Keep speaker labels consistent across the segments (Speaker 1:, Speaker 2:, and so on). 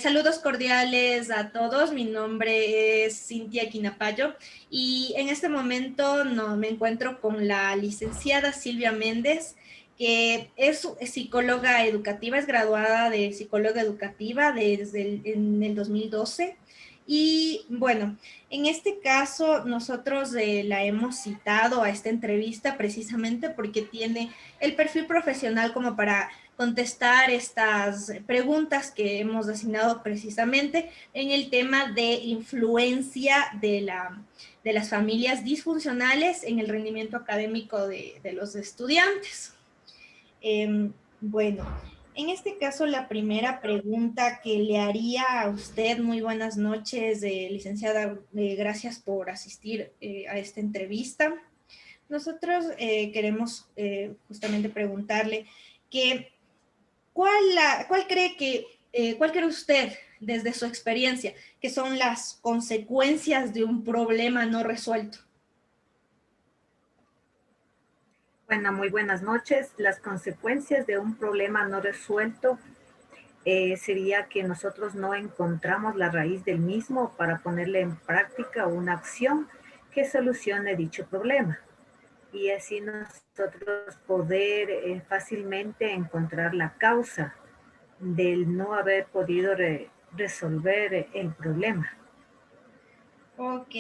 Speaker 1: Saludos cordiales a todos. Mi nombre es Cintia Quinapayo y en este momento no, me encuentro con la licenciada Silvia Méndez, que es psicóloga educativa, es graduada de psicóloga educativa en el 2012. Y bueno, en este caso nosotros la hemos citado a esta entrevista precisamente porque tiene el perfil profesional como para contestar estas preguntas que hemos asignado precisamente en el tema de influencia de las familias disfuncionales en el rendimiento académico de los estudiantes. Bueno, en este caso la primera pregunta que le haría a usted, muy buenas noches, licenciada, gracias por asistir a esta entrevista. Nosotros queremos justamente preguntarle que ¿cuál cree usted desde su experiencia que son las consecuencias de un problema no resuelto?
Speaker 2: Bueno, muy buenas noches. Las consecuencias de un problema no resuelto sería que nosotros no encontramos la raíz del mismo para ponerle en práctica una acción que solucione dicho problema. Y así nosotros poder fácilmente encontrar la causa del no haber podido resolver el problema.
Speaker 1: Ok,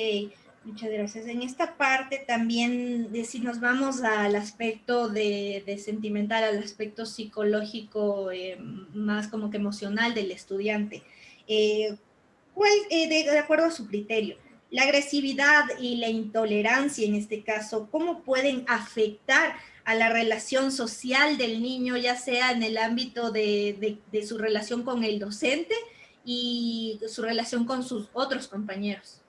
Speaker 1: muchas gracias. En esta parte también, si nos vamos al aspecto de sentimental, al aspecto psicológico, más como que emocional del estudiante, eh, de acuerdo a su criterio, la agresividad y la intolerancia en este caso, ¿cómo pueden afectar a la relación social del niño, ya sea en el ámbito de su relación con el docente y su relación con sus otros compañeros?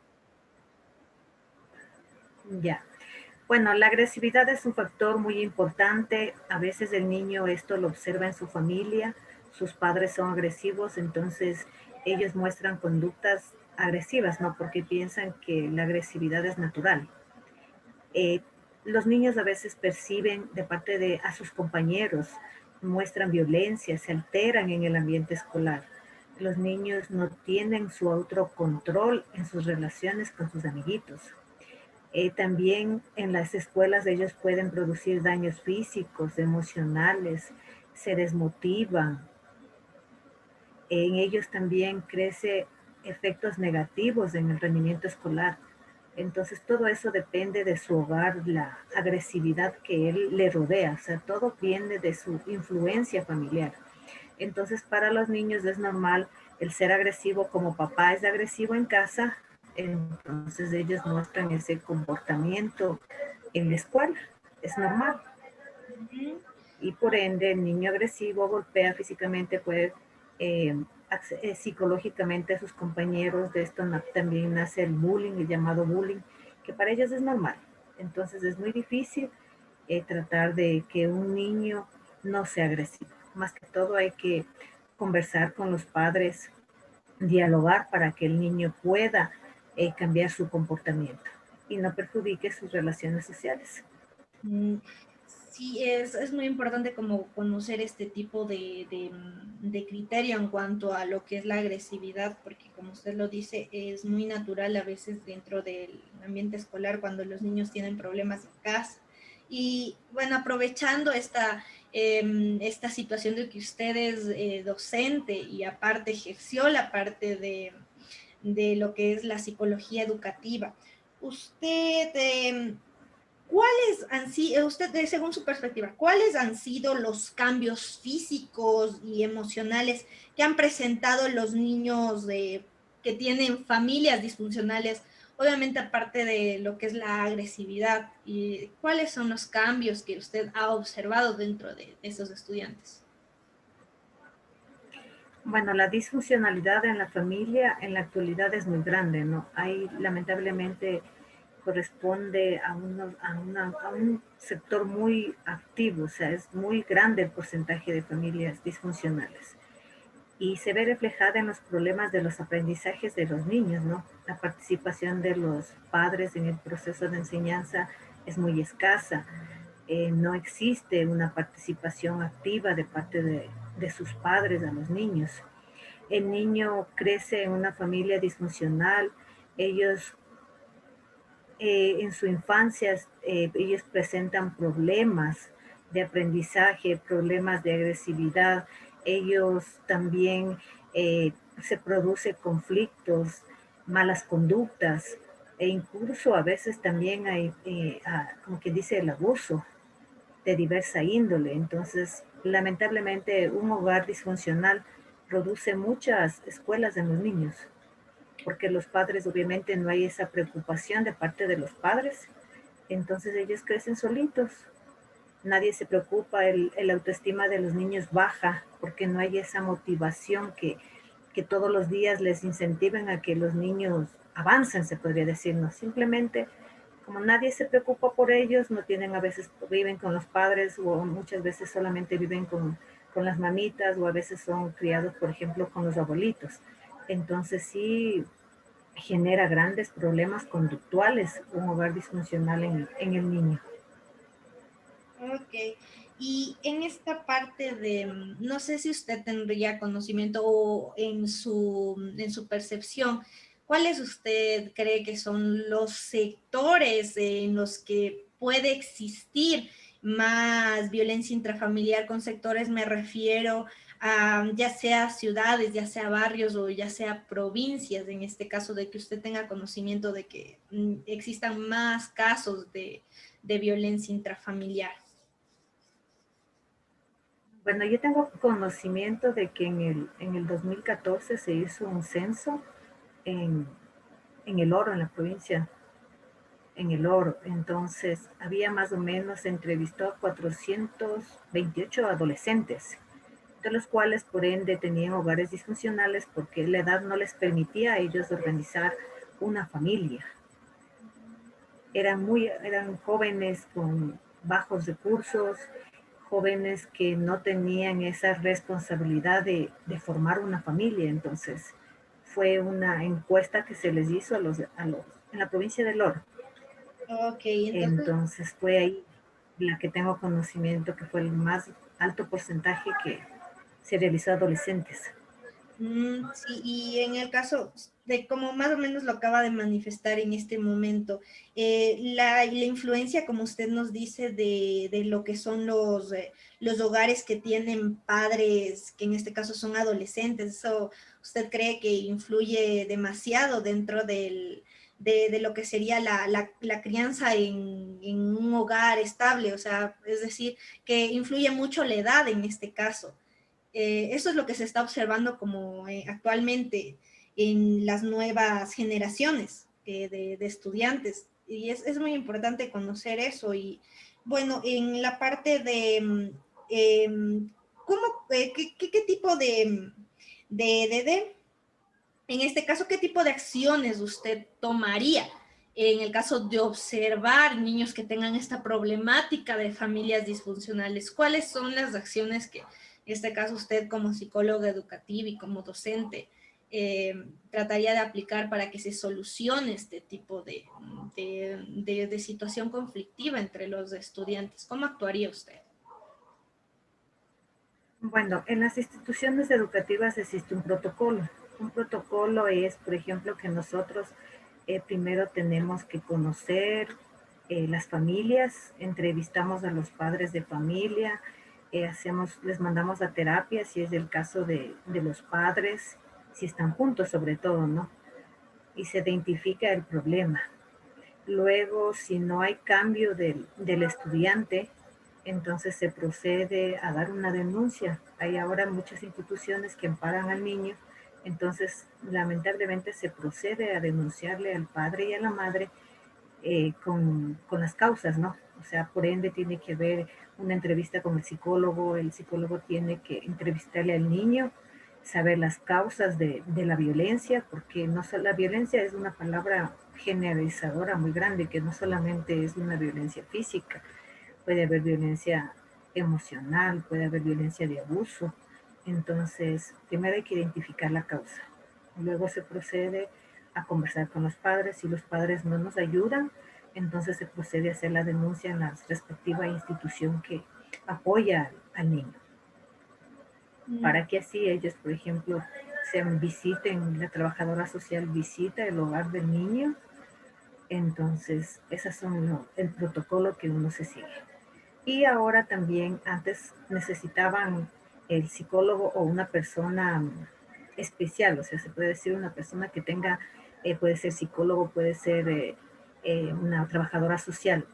Speaker 2: Ya. Bueno, la agresividad es un factor muy importante. A veces el niño esto lo observa en su familia, sus padres son agresivos, entonces ellos muestran conductas agresivas, ¿no? Porque piensan que la agresividad es natural. Eh, los niños a veces perciben de parte de a sus compañeros, muestran violencia, se alteran en el ambiente escolar. Los niños no tienen su autocontrol en sus relaciones con sus amiguitos. También en las escuelas ellos pueden producir daños físicos, emocionales, se desmotivan. En ellos también crece efectos negativos en el rendimiento escolar. Entonces todo eso depende de su hogar, la agresividad que él le rodea, o sea, todo viene de su influencia familiar. Entonces para los niños es normal el ser agresivo, como papá es agresivo en casa, entonces ellos muestran ese comportamiento en la escuela, es normal. Y por ende el niño agresivo golpea físicamente, puede eh, psicológicamente a sus compañeros. De esto también nace el bullying, el llamado bullying, que para ellos es normal. Entonces es muy difícil tratar de que un niño no sea agresivo. Más que todo hay que conversar con los padres, dialogar para que el niño pueda cambiar su comportamiento y no perjudique sus relaciones sociales.
Speaker 1: Mm, sí, es muy importante como conocer este tipo de criterio en cuanto a lo que es la agresividad, porque como usted lo dice, es muy natural a veces dentro del ambiente escolar cuando los niños tienen problemas en casa. Y bueno, aprovechando esta situación de que usted es docente y aparte ejerció la parte de lo que es la psicología educativa, usted... ¿cuáles han sido, usted, según su perspectiva, cuáles han sido los cambios físicos y emocionales que han presentado los niños que tienen familias disfuncionales, obviamente aparte de lo que es la agresividad, y cuáles son los cambios que usted ha observado dentro de esos estudiantes?
Speaker 2: Bueno, la disfuncionalidad en la familia en la actualidad es muy grande, ¿no? Hay lamentablemente corresponde a un sector muy activo, o sea, es muy grande el porcentaje de familias disfuncionales. Y se ve reflejada en los problemas de los aprendizajes de los niños, ¿no? La participación de los padres en el proceso de enseñanza es muy escasa. No existe una participación activa de parte de sus padres a los niños. el niño crece en una familia disfuncional, ellos en su infancia ellos presentan problemas de aprendizaje, problemas de agresividad, ellos también se producen conflictos, malas conductas e incluso a veces también hay, como quien dice, el abuso de diversa índole. Entonces, lamentablemente, un hogar disfuncional produce muchas escuelas en los niños porque los padres obviamente no hay esa preocupación de parte de los padres, entonces ellos crecen solitos, nadie se preocupa, el autoestima de los niños baja porque no hay esa motivación que todos los días les incentiven a que los niños avancen, se podría decir, no, simplemente como nadie se preocupa por ellos, no tienen a veces, viven con los padres o muchas veces solamente viven con las mamitas o a veces son criados, por ejemplo, con los abuelitos. Entonces sí, genera grandes problemas conductuales un hogar disfuncional en el niño.
Speaker 1: Ok. Y en esta parte de, no sé si usted tendría conocimiento o en su percepción, ¿cuáles usted cree que son los sectores en los que puede existir más violencia intrafamiliar? Con sectores me refiero a ya sea ciudades, ya sea barrios o ya sea provincias, en este caso de que usted tenga conocimiento de que existan más casos de violencia intrafamiliar.
Speaker 2: Bueno, yo tengo conocimiento de que en el 2014 se hizo un censo en, en El Oro, en la provincia, en El Oro. Entonces, había más o menos, se entrevistó a 428 adolescentes, de los cuales por ende tenían hogares disfuncionales porque la edad no les permitía a ellos organizar una familia. Eran jóvenes con bajos recursos, jóvenes que no tenían esa responsabilidad de formar una familia. Entonces, fue una encuesta que se les hizo en la provincia de Loro.
Speaker 1: Ok, entonces,
Speaker 2: Entonces, fue ahí la que tengo conocimiento que fue el más alto porcentaje que se realizó a adolescentes.
Speaker 1: sí, y en el caso de como más o menos lo acaba de manifestar en este momento, la influencia, como usted nos dice, de lo que son los hogares que tienen padres, que en este caso son adolescentes, ¿eso usted cree que influye demasiado dentro de lo que sería la crianza en un hogar estable? O sea, es decir, que influye mucho la edad en este caso. Eso es lo que se está observando como actualmente en las nuevas generaciones de estudiantes. Y es muy importante conocer eso. Y bueno, en la parte de ¿cómo, qué tipo de, en este caso, qué tipo de acciones usted tomaría en el caso de observar niños que tengan esta problemática de familias disfuncionales? ¿Cuáles son las acciones que, en este caso, usted como psicólogo educativo y como docente trataría de aplicar para que se solucione este tipo de situación conflictiva entre los estudiantes? ¿Cómo actuaría usted?
Speaker 2: Bueno, en las instituciones educativas existe un protocolo. Un protocolo es, por ejemplo, que nosotros primero tenemos que conocer las familias, entrevistamos a los padres de familia, les mandamos a terapia si es el caso de los padres, si están juntos sobre todo, ¿no? Y se identifica el problema. Luego, si no hay cambio del estudiante, entonces se procede a dar una denuncia. Hay ahora muchas instituciones que amparan al niño, entonces lamentablemente se procede a denunciarle al padre y a la madre con las causas, ¿no? O sea, por ende tiene que haber una entrevista con el psicólogo tiene que entrevistarle al niño, saber las causas de la violencia, porque no solo, la violencia es una palabra generalizadora muy grande, que no solamente es una violencia física, puede haber violencia emocional, puede haber violencia de abuso. Entonces, primero hay que identificar la causa. Luego se procede a conversar con los padres. Si los padres no nos ayudan, entonces se procede a hacer la denuncia en la respectiva institución que apoya al niño.
Speaker 1: Mm,
Speaker 2: Para que así ellos, por ejemplo, la trabajadora social visita el hogar del niño. Entonces, esas son el protocolo que uno se sigue. Y ahora también, antes necesitaban el psicólogo o una persona especial, o sea, se puede decir una persona que tenga, puede ser psicólogo, puede ser una trabajadora social,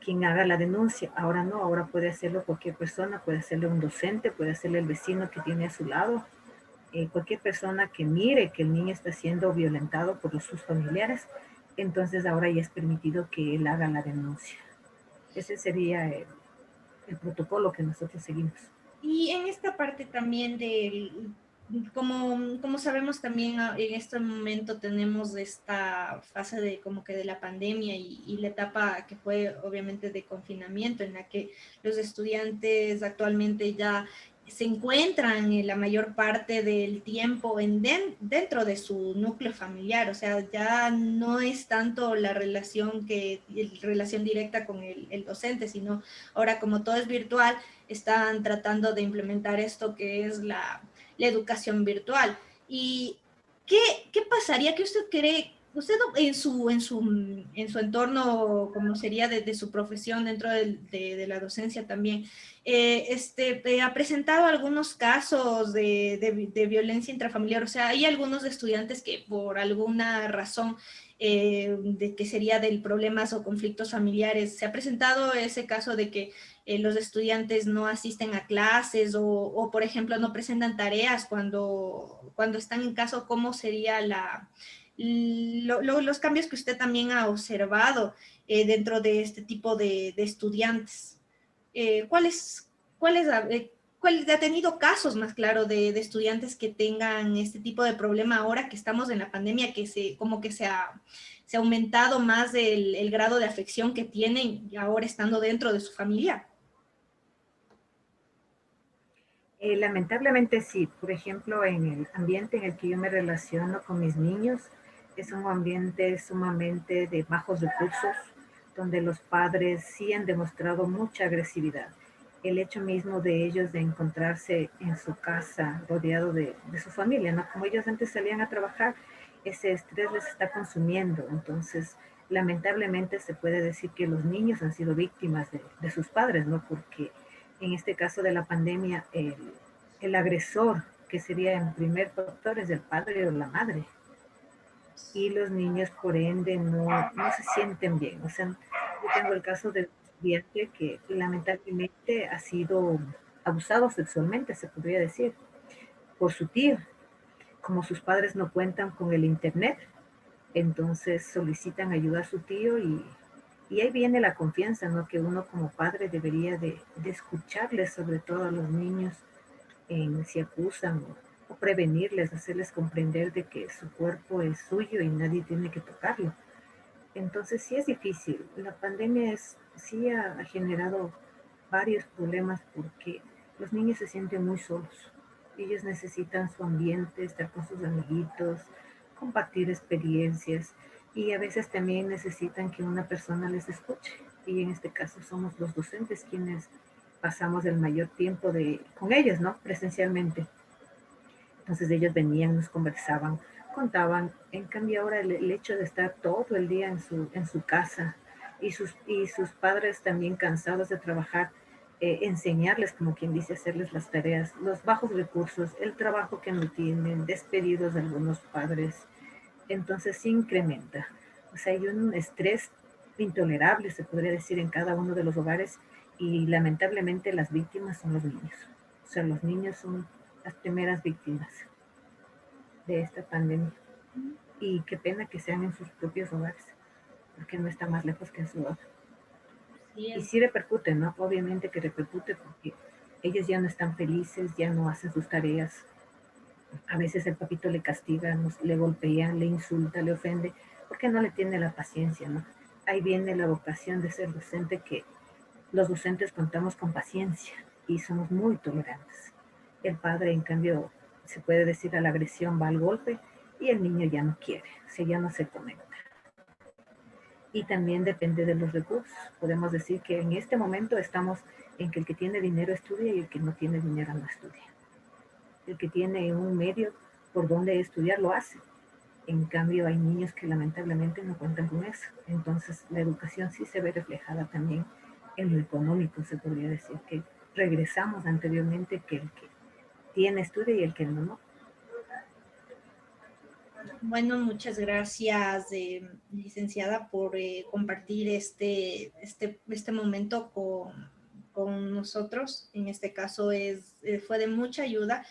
Speaker 2: quien haga la denuncia. Ahora no, ahora puede hacerlo cualquier persona, puede hacerle un docente, puede hacerle el vecino que tiene a su lado, cualquier persona que mire que el niño está siendo violentado por sus familiares, entonces ahora ya es permitido que él haga la denuncia. Ese sería el protocolo que nosotros seguimos.
Speaker 1: Y en esta parte también como sabemos también en este momento tenemos esta fase de como que de la pandemia y la etapa que fue obviamente de confinamiento en la que los estudiantes actualmente ya se encuentran en la mayor parte del tiempo dentro de su núcleo familiar, o sea, ya no es tanto la relación directa con el docente, sino ahora como todo es virtual, están tratando de implementar esto que es la educación virtual. ¿Y qué, qué pasaría? ¿Qué usted cree? Usted en su entorno, como sería de su profesión dentro de la docencia también, ha presentado algunos casos de violencia intrafamiliar. O sea, hay algunos estudiantes que por alguna razón de que sería del problemas o conflictos familiares, se ha presentado ese caso de que los estudiantes no asisten a clases por ejemplo, no presentan tareas cuando están en caso, ¿cómo sería los cambios que usted también ha observado dentro de este tipo de estudiantes? ¿Cuáles ha tenido casos más claro de estudiantes que tengan este tipo de problema ahora que estamos en la pandemia, que como que se ha aumentado más el grado de afección que tienen ahora estando dentro de su familia?
Speaker 2: Lamentablemente sí, por ejemplo, en el ambiente en el que yo me relaciono con mis niños, es un ambiente sumamente de bajos recursos, donde los padres sí han demostrado mucha agresividad. El hecho mismo de ellos de encontrarse en su casa rodeado de su familia, ¿no? Como ellos antes salían a trabajar, ese estrés les está consumiendo. Entonces, lamentablemente se puede decir que los niños han sido víctimas de sus padres, ¿no? Porque en este caso de la pandemia, el agresor, que sería en primer factor, es el padre o la madre. Y los niños, por ende, no se sienten bien. O sea, yo tengo el caso del estudiante que lamentablemente ha sido abusado sexualmente, se podría decir, por su tío. Como sus padres no cuentan con el internet, entonces solicitan ayuda a su tío y ahí viene la confianza, ¿no? Que uno como padre debería de escucharles, sobre todo a los niños, en si acusan o prevenirles, hacerles comprender de que su cuerpo es suyo y nadie tiene que tocarlo. Entonces sí es difícil. La pandemia sí ha generado varios problemas porque los niños se sienten muy solos. Ellos necesitan su ambiente, estar con sus amiguitos, compartir experiencias y a veces también necesitan que una persona les escuche. Y en este caso somos los docentes quienes pasamos el mayor tiempo con ellos, ¿no? Presencialmente. Entonces ellos venían, nos conversaban, contaban. En cambio ahora el hecho de estar todo el día en su casa y sus padres también cansados de trabajar, enseñarles, como quien dice, hacerles las tareas, los bajos recursos, el trabajo que no tienen, despedidos de algunos padres, entonces se incrementa. O sea, hay un estrés intolerable, se podría decir, en cada uno de los hogares y lamentablemente las víctimas son los niños. O sea, los niños son las primeras víctimas de esta pandemia. Y qué pena que sean en sus propios hogares, porque no está más lejos que en su hogar.
Speaker 1: Sí,
Speaker 2: Y sí repercute, ¿no? Obviamente que repercute porque ellos ya no están felices, ya no hacen sus tareas. A veces el papito le castiga, le golpea, le insulta, le ofende, porque no le tiene la paciencia, ¿no? Ahí viene la vocación de ser docente, que los docentes contamos con paciencia y somos muy tolerantes. El padre, en cambio, se puede decir a la agresión va al golpe y el niño ya no quiere, o sea, ya no se conecta. Y también depende de los recursos. Podemos decir que en este momento estamos en que el que tiene dinero estudia y el que no tiene dinero no estudia. El que tiene un medio por dónde estudiar, lo hacen. En cambio, hay niños que lamentablemente no cuentan con eso. Entonces, la educación sí se ve reflejada también en lo económico, se podría decir, que regresamos anteriormente que el que tiene estudia y el que no, no.
Speaker 1: Bueno, muchas gracias, licenciada, por compartir este momento con nosotros. En este caso fue de mucha ayuda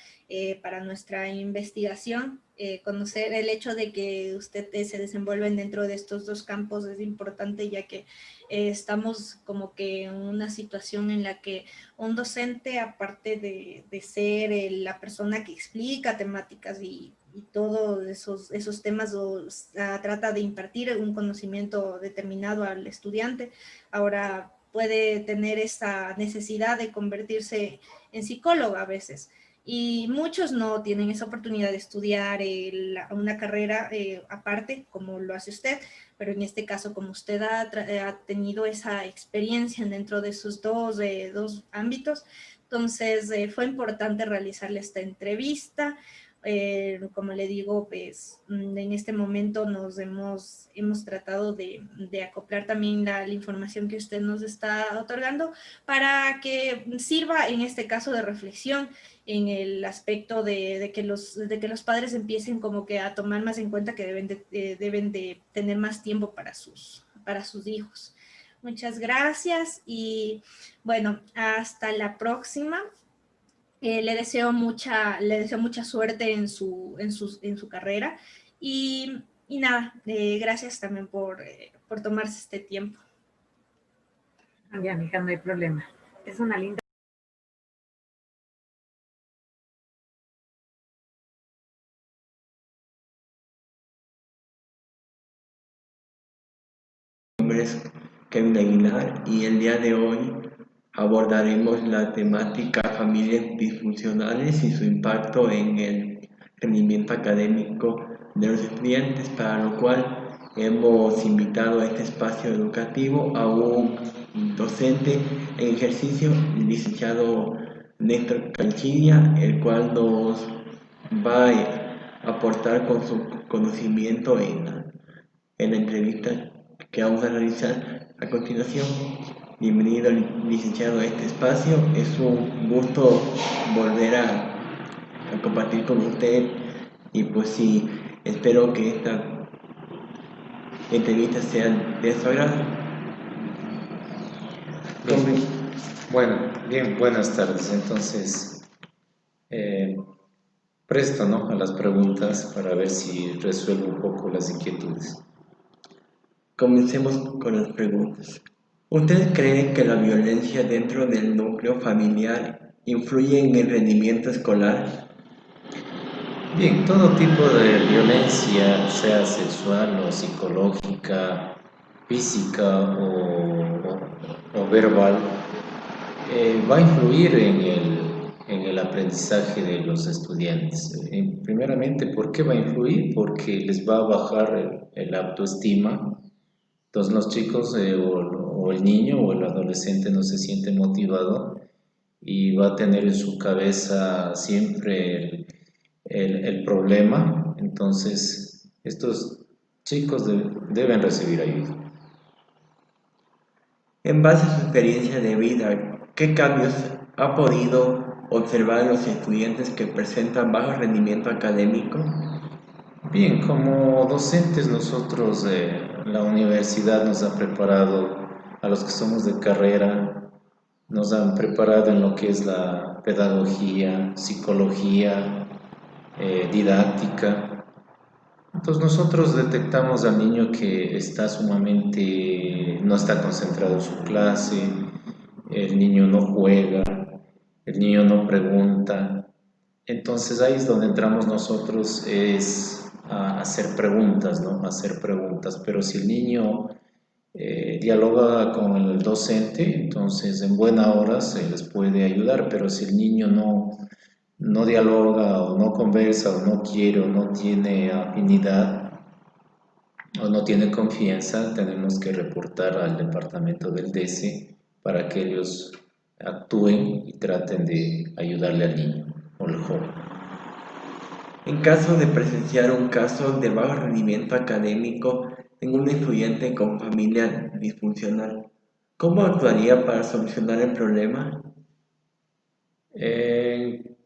Speaker 1: para nuestra investigación. Conocer el hecho de que usted se desenvuelven dentro de estos dos campos es importante, ya que estamos como que en una situación en la que un docente, aparte de ser la persona que explica temáticas y todos esos temas, trata de impartir un conocimiento determinado al estudiante, ahora puede tener esa necesidad de convertirse en psicólogo a veces. Y muchos no tienen esa oportunidad de estudiar una carrera aparte, como lo hace usted, pero en este caso, como usted ha tenido esa experiencia dentro de sus dos ámbitos, entonces fue importante realizarle esta entrevista. Como le digo, pues en este momento hemos tratado de acoplar también la información que usted nos está otorgando para que sirva en este caso de reflexión en el aspecto de que los padres empiecen como que a tomar más en cuenta que deben de tener más tiempo para sus hijos. Muchas gracias y bueno, hasta la próxima. Le deseo mucha suerte en su carrera y nada, gracias también por tomarse este tiempo.
Speaker 2: Ya, mija, no hay problema. Es una linda.
Speaker 3: Mi nombre es Kevin Aguilar y el día de hoy abordaremos la temática familias disfuncionales y su impacto en el rendimiento académico de los estudiantes, para lo cual hemos invitado a este espacio educativo a un docente en ejercicio, el licenciado Néstor Canchilla, el cual nos va a aportar con su conocimiento en la entrevista que vamos a realizar a continuación. Bienvenido, licenciado, a este espacio. Es un gusto volver a compartir con usted y pues sí, espero que esta entrevista sea de su agrado.
Speaker 4: Bien. Bueno, bien, buenas tardes. Entonces, presto, ¿no?, a las preguntas para ver si resuelvo un poco las inquietudes.
Speaker 3: Comencemos con las preguntas. ¿Usted cree que la violencia dentro del núcleo familiar influye en el rendimiento escolar?
Speaker 4: Bien, todo tipo de violencia, sea sexual o psicológica, física o verbal, va a influir en el aprendizaje de los estudiantes. Primeramente, ¿por qué va a influir? Porque les va a bajar el autoestima. Entonces los chicos o el niño o el adolescente no se siente motivado y va a tener en su cabeza siempre el problema. Entonces estos chicos deben recibir ayuda.
Speaker 3: En base a su experiencia de vida, ¿qué cambios ha podido observar en los estudiantes que presentan bajo rendimiento académico?
Speaker 4: Bien, como docentes nosotros, la universidad nos ha preparado, a los que somos de carrera, nos han preparado en lo que es la pedagogía, psicología, didáctica. Entonces nosotros detectamos al niño que no está concentrado en su clase, el niño no juega, el niño no pregunta. Entonces ahí es donde entramos nosotros, es a hacer preguntas, ¿no? A hacer preguntas. Pero si el niño dialoga con el docente, entonces en buena hora se les puede ayudar. Pero si el niño no dialoga o no conversa o no quiere o no tiene afinidad o no tiene confianza, tenemos que reportar al departamento del DC para que ellos actúen y traten de ayudarle al niño o al joven.
Speaker 3: En caso de presenciar un caso de bajo rendimiento académico en un estudiante con familia disfuncional, ¿cómo actuaría para solucionar el problema?
Speaker 4: En,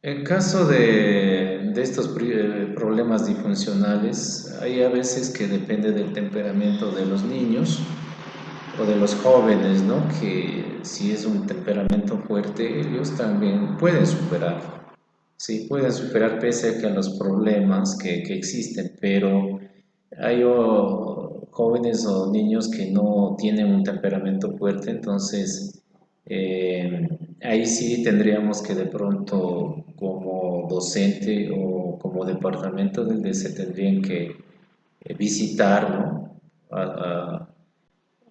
Speaker 4: en caso de estos problemas disfuncionales, hay a veces que depende del temperamento de los niños o de los jóvenes, ¿no? Que si es un temperamento fuerte, ellos también pueden superar. Sí, pueden superar pese a que a los problemas que existen, pero hay jóvenes o niños que no tienen un temperamento fuerte, entonces ahí sí tendríamos que de pronto como docente o como departamento se tendrían que visitar, ¿no?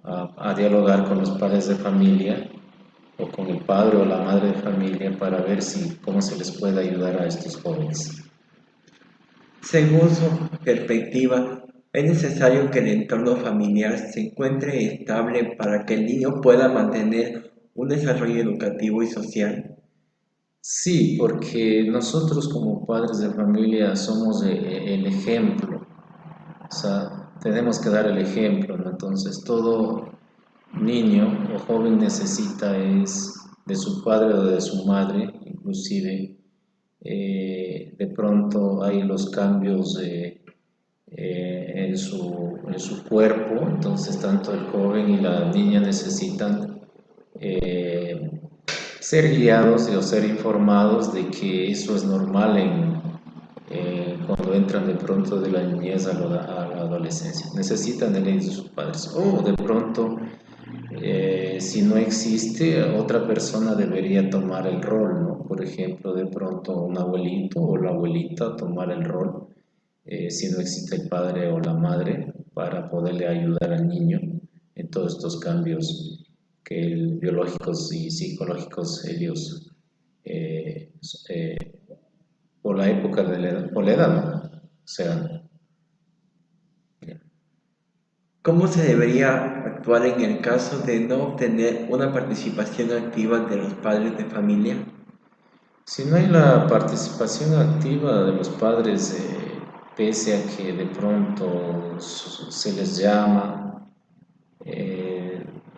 Speaker 4: A dialogar con los padres de familia o con el padre o la madre de familia para ver si cómo se les puede ayudar a estos jóvenes.
Speaker 3: Según su perspectiva, es necesario que el entorno familiar se encuentre estable para que el niño pueda mantener un desarrollo educativo y social.
Speaker 4: Sí, porque nosotros como padres de familia somos el ejemplo, o sea, tenemos que dar el ejemplo, ¿no? Entonces todo niño o joven necesita es de su padre o de su madre, inclusive de pronto hay los cambios en su cuerpo, entonces tanto el joven y la niña necesitan eh, ser guiados o ser informados de que eso es normal cuando entran de pronto de la niñez a la adolescencia. Necesitan de ley de sus padres o de pronto si no existe, otra persona debería tomar el rol, ¿no? Por ejemplo, de pronto un abuelito o la abuelita tomar el rol, si no existe el padre o la madre, para poderle ayudar al niño en todos estos cambios biológicos y psicológicos ellos, eh, eh, por la época por la edad, ¿no? O sea,
Speaker 3: ¿Cómo se debería actuar en el caso de no obtener una participación activa de los padres de familia?
Speaker 4: si no hay la participación activa de los padres, pese a que de pronto se les llama,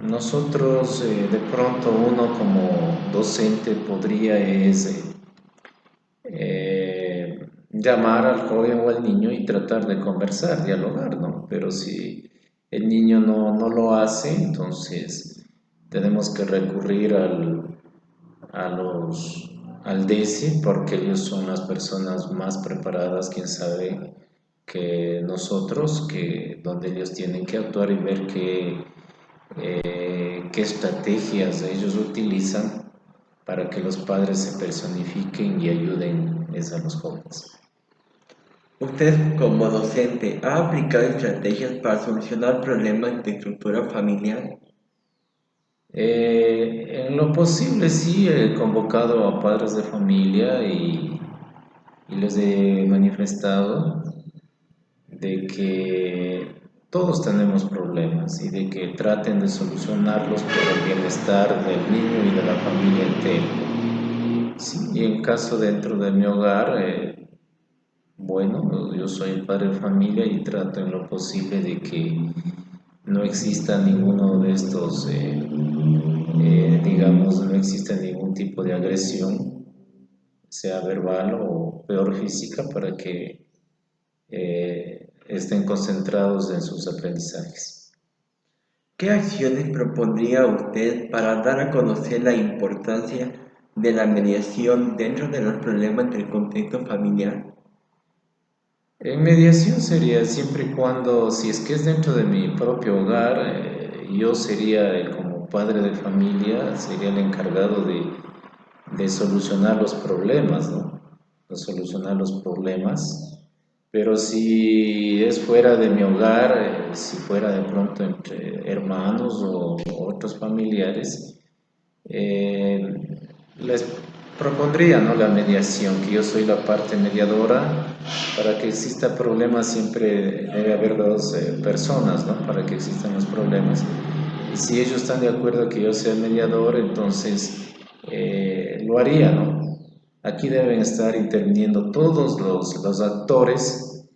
Speaker 4: nosotros de pronto uno como docente podría llamar al joven o al niño y tratar de conversar, dialogar, ¿no? Pero si el niño no lo hace, entonces tenemos que recurrir a los, al DECI porque ellos son las personas más preparadas, quién sabe, que nosotros, donde ellos tienen que actuar y ver qué estrategias ellos utilizan para que los padres se personifiquen y ayuden a los jóvenes.
Speaker 3: Usted como docente ha aplicado estrategias para solucionar problemas de estructura familiar.
Speaker 4: En lo posible sí he convocado a padres de familia y les he manifestado de que todos tenemos problemas y de que traten de solucionarlos por el bienestar del niño y de la familia entera. Sí, y en caso dentro de mi hogar, bueno, yo soy el padre de familia y trato en lo posible de que no exista ninguno de estos, digamos, no exista ningún tipo de agresión, sea verbal o peor física, para que estén concentrados en sus aprendizajes.
Speaker 3: ¿Qué acciones propondría usted para dar a conocer la importancia de la mediación dentro de los problemas del contexto familiar?
Speaker 4: En mediación sería siempre y cuando, si es que es dentro de mi propio hogar, yo sería como padre de familia, sería el encargado de solucionar los problemas, ¿no? De solucionar los problemas. Pero si es fuera de mi hogar, si fuera de pronto entre hermanos o otros familiares, eh, les propondría, ¿no?, la mediación, que yo soy la parte mediadora. Para que exista problemas siempre debe haber dos personas, ¿no?, para que existan los problemas. Y si ellos están de acuerdo que yo sea el mediador, entonces lo haría, ¿no? Aquí deben estar interviniendo todos los actores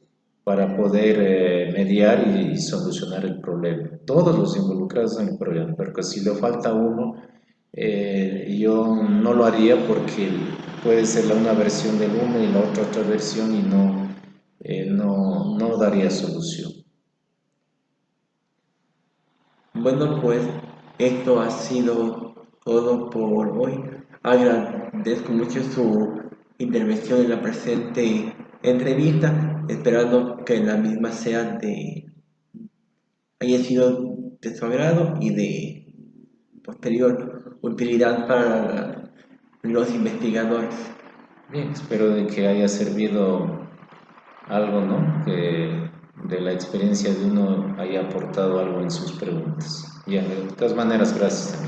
Speaker 4: para poder mediar y solucionar el problema. Todos los involucrados en el problema, porque si le falta uno, yo no lo haría porque puede ser una versión del uno y la otra versión y no daría solución.
Speaker 3: Bueno, pues esto ha sido todo por hoy. Agradezco mucho su intervención en la presente entrevista, esperando que la misma haya sido de su agrado y de posterior utilidad para los investigadores.
Speaker 4: Bien, espero de que haya servido algo, ¿no? Que de la experiencia de uno haya aportado algo en sus preguntas. Ya, de todas maneras, gracias.